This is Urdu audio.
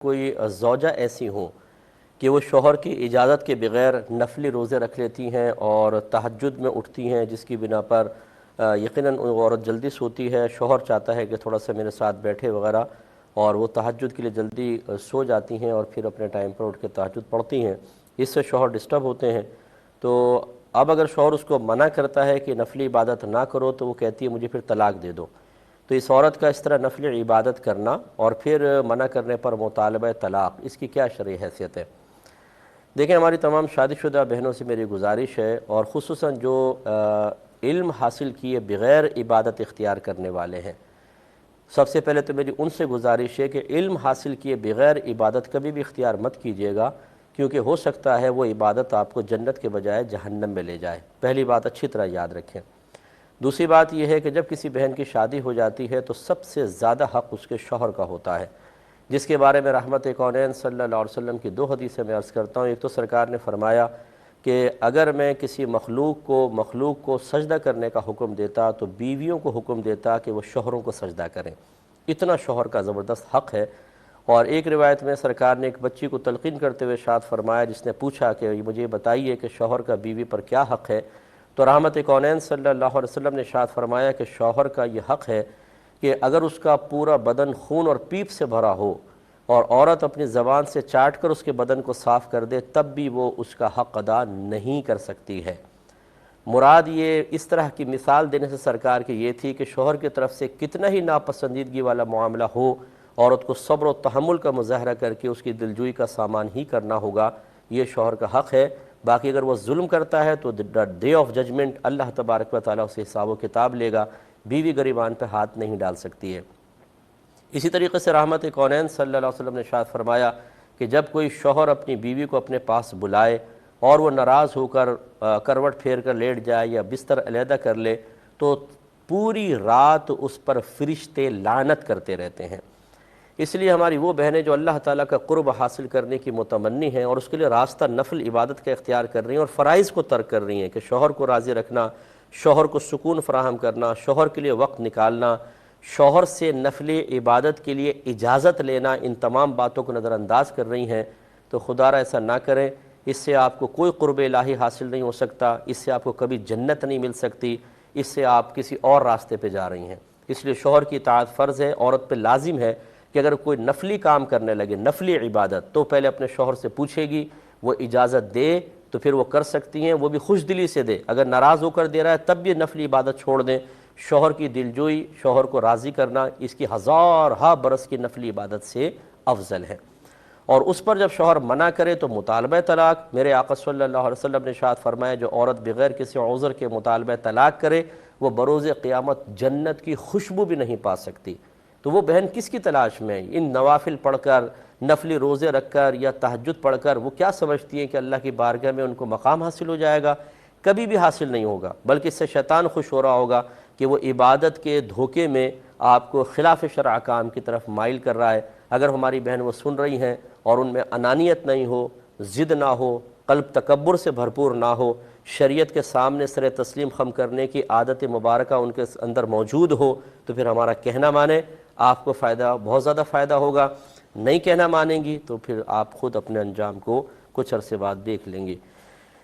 کوئی زوجہ ایسی ہوں کہ وہ شوہر کی اجازت کے بغیر نفلی روزے رکھ لیتی ہیں اور تہجد میں اٹھتی ہیں، جس کی بنا پر یقیناً وہ عورت جلدی سوتی ہے، شوہر چاہتا ہے کہ تھوڑا سا میرے ساتھ بیٹھے وغیرہ، اور وہ تہجد کے لیے جلدی سو جاتی ہیں اور پھر اپنے ٹائم پر اٹھ کے تہجد پڑھتی ہیں، اس سے شوہر ڈسٹرب ہوتے ہیں۔ تو اب اگر شوہر اس کو منع کرتا ہے کہ نفلی عبادت نہ کرو تو وہ کہتی ہے مجھے پھر طلاق دے دو، تو اس عورت کا اس طرح نفلی عبادت کرنا اور پھر منع کرنے پر مطالبہ طلاق، اس کی کیا شرعی حیثیت ہے؟ دیکھیں، ہماری تمام شادی شدہ بہنوں سے میری گزارش ہے، اور خصوصاً جو علم حاصل کیے بغیر عبادت اختیار کرنے والے ہیں، سب سے پہلے تو میری ان سے گزارش ہے کہ علم حاصل کیے بغیر عبادت کبھی بھی اختیار مت کیجیے گا، کیونکہ ہو سکتا ہے وہ عبادت آپ کو جنت کے بجائے جہنم میں لے جائے۔ پہلی بات اچھی طرح یاد رکھیں۔ دوسری بات یہ ہے کہ جب کسی بہن کی شادی ہو جاتی ہے تو سب سے زیادہ حق اس کے شوہر کا ہوتا ہے، جس کے بارے میں رحمت کونین صلی اللہ علیہ وسلم کی 2 حدیثیں میں عرض کرتا ہوں۔ ایک تو سرکار نے فرمایا کہ اگر میں کسی مخلوق کو سجدہ کرنے کا حکم دیتا تو بیویوں کو حکم دیتا کہ وہ شوہروں کو سجدہ کریں، اتنا شوہر کا زبردست حق ہے۔ اور ایک روایت میں سرکار نے ایک بچی کو تلقین کرتے ہوئے ارشاد فرمایا، جس نے پوچھا کہ مجھے بتائیے کہ شوہر کا بیوی پر کیا حق ہے، تو رحمت کونین صلی اللہ علیہ وسلم نے ارشاد فرمایا کہ شوہر کا یہ حق ہے کہ اگر اس کا پورا بدن خون اور پیپ سے بھرا ہو اور عورت اپنی زبان سے چاٹ کر اس کے بدن کو صاف کر دے تب بھی وہ اس کا حق ادا نہیں کر سکتی ہے۔ مراد یہ اس طرح کی مثال دینے سے سرکار کی یہ تھی کہ شوہر کی طرف سے کتنا ہی ناپسندیدگی والا معاملہ ہو، عورت کو صبر و تحمل کا مظاہرہ کر کے اس کی دلجوئی کا سامان ہی کرنا ہوگا، یہ شوہر کا حق ہے۔ باقی اگر وہ ظلم کرتا ہے تو ڈے آف ججمنٹ اللہ تبارک و تعالیٰ اسے حساب و کتاب لے گا، بیوی گریبان پہ ہاتھ نہیں ڈال سکتی ہے۔ اسی طریقے سے رحمت کونین صلی اللہ علیہ وسلم نے ارشاد فرمایا کہ جب کوئی شوہر اپنی بیوی کو اپنے پاس بلائے اور وہ ناراض ہو کر کروٹ پھیر کر لیٹ جائے یا بستر علیحدہ کر لے تو پوری رات اس پر فرشتے لعنت کرتے رہتے ہیں۔ اس لیے ہماری وہ بہنیں جو اللہ تعالیٰ کا قرب حاصل کرنے کی متمنی ہیں اور اس کے لیے راستہ نفل عبادت کا اختیار کر رہی ہیں اور فرائض کو ترک کر رہی ہیں کہ شوہر کو راضی رکھنا، شوہر کو سکون فراہم کرنا، شوہر کے لیے وقت نکالنا، شوہر سے نفل عبادت کے لیے اجازت لینا، ان تمام باتوں کو نظر انداز کر رہی ہیں، تو خدا را ایسا نہ کریں۔ اس سے آپ کو کوئی قرب الہی حاصل نہیں ہو سکتا، اس سے آپ کو کبھی جنت نہیں مل سکتی، اس سے آپ کسی اور راستے پہ جا رہی ہیں۔ اس لیے شوہر کی اطاعت فرض ہے، عورت پہ لازم ہے کہ اگر کوئی نفلی کام کرنے لگے، نفلی عبادت، تو پہلے اپنے شوہر سے پوچھے گی، وہ اجازت دے تو پھر وہ کر سکتی ہیں، وہ بھی خوش دلی سے دے۔ اگر ناراض ہو کر دے رہا ہے تب بھی نفلی عبادت چھوڑ دیں۔ شوہر کی دلجوئی، شوہر کو راضی کرنا، اس کی ہزارہا برس کی نفلی عبادت سے افضل ہے۔ اور اس پر جب شوہر منع کرے تو مطالبہ طلاق، میرے آقا صلی اللہ علیہ وسلم نے ارشاد فرمایا جو عورت بغیر کسی عذر کے مطالبہ طلاق کرے وہ بروز قیامت جنت کی خوشبو بھی نہیں پا سکتی۔ تو وہ بہن کس کی تلاش میں؟ ان نوافل پڑھ کر، نفلی روزے رکھ کر یا تہجد پڑھ کر وہ کیا سمجھتی ہیں کہ اللہ کی بارگاہ میں ان کو مقام حاصل ہو جائے گا؟ کبھی بھی حاصل نہیں ہوگا، بلکہ اس سے شیطان خوش ہو رہا ہوگا کہ وہ عبادت کے دھوکے میں آپ کو خلاف شرع کام کی طرف مائل کر رہا ہے۔ اگر ہماری بہن وہ سن رہی ہیں اور ان میں انانیت نہیں ہو، ضد نہ ہو، قلب تکبر سے بھرپور نہ ہو، شریعت کے سامنے سر تسلیم خم کرنے کی عادت مبارکہ ان کے اندر موجود ہو، تو پھر ہمارا کہنا مانیں، آپ کو فائدہ، بہت زیادہ فائدہ ہوگا۔ نہیں کہنا مانیں گی تو پھر آپ خود اپنے انجام کو کچھ عرصے بعد دیکھ لیں گی۔